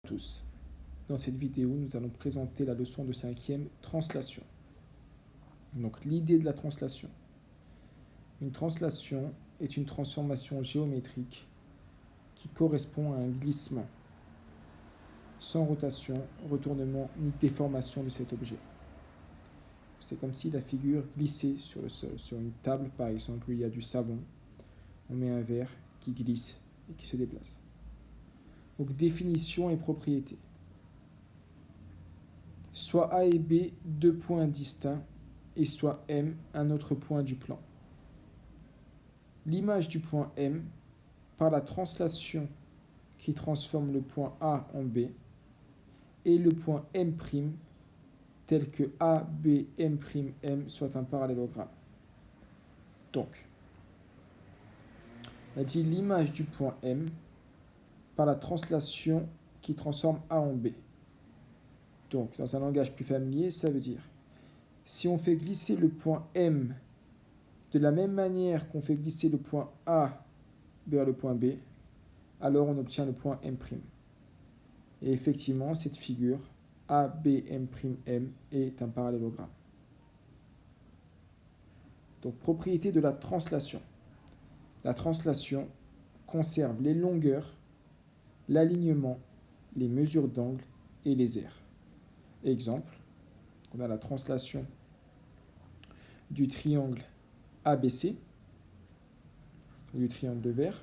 tous. Dans cette vidéo, nous allons présenter la leçon de 5e, translation. Donc l'idée de la translation. Une translation est une transformation géométrique qui correspond à un glissement, sans rotation, retournement ni déformation de cet objet. C'est comme si la figure glissait sur le sol. Sur une table, par exemple, où il y a du savon, on met un verre qui glisse et qui se déplace. Donc définition et propriétés. Soit A et B, deux points distincts, et soit M, un autre point du plan. L'image du point M, par la translation qui transforme le point A en B, et le point M', tel que A, B, M', M soit un parallélogramme. Donc, on a dit l'image du point M par la translation qui transforme A en B. Donc, dans un langage plus familier, ça veut dire, si on fait glisser le point M de la même manière qu'on fait glisser le point A vers le point B, alors on obtient le point M'. Et effectivement, cette figure, A, B, M', M est un parallélogramme. Donc, propriété de la translation. La translation conserve les longueurs, l'alignement, les mesures d'angle et les aires. Exemple, on a la translation du triangle ABC, du triangle vert.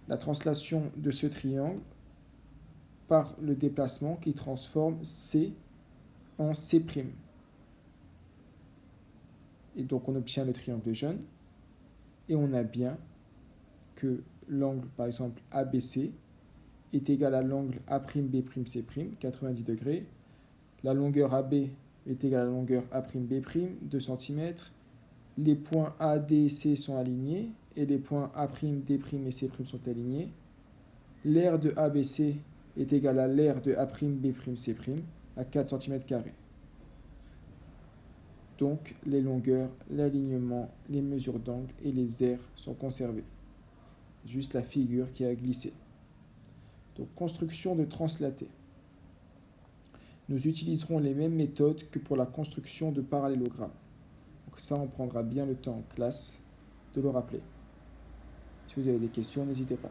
La translation de ce triangle par le déplacement qui transforme C en C'. Et donc on obtient le triangle jaune. Et on a bien que l'angle, par exemple, ABC est égal à l'angle A'B'C', 90 degrés. La longueur AB est égale à la longueur A'B', 2 cm. Les points A, D et C sont alignés et les points A', D' et C' sont alignés. L'aire de ABC est égale à l'aire de A'B', C' à 4 cm². Donc les longueurs, l'alignement, les mesures d'angle et les aires sont conservées. Juste la figure qui a glissé. Donc construction de translaté. Nous utiliserons les mêmes méthodes que pour la construction de parallélogrammes. Donc ça, on prendra bien le temps en classe de le rappeler. Si vous avez des questions, n'hésitez pas.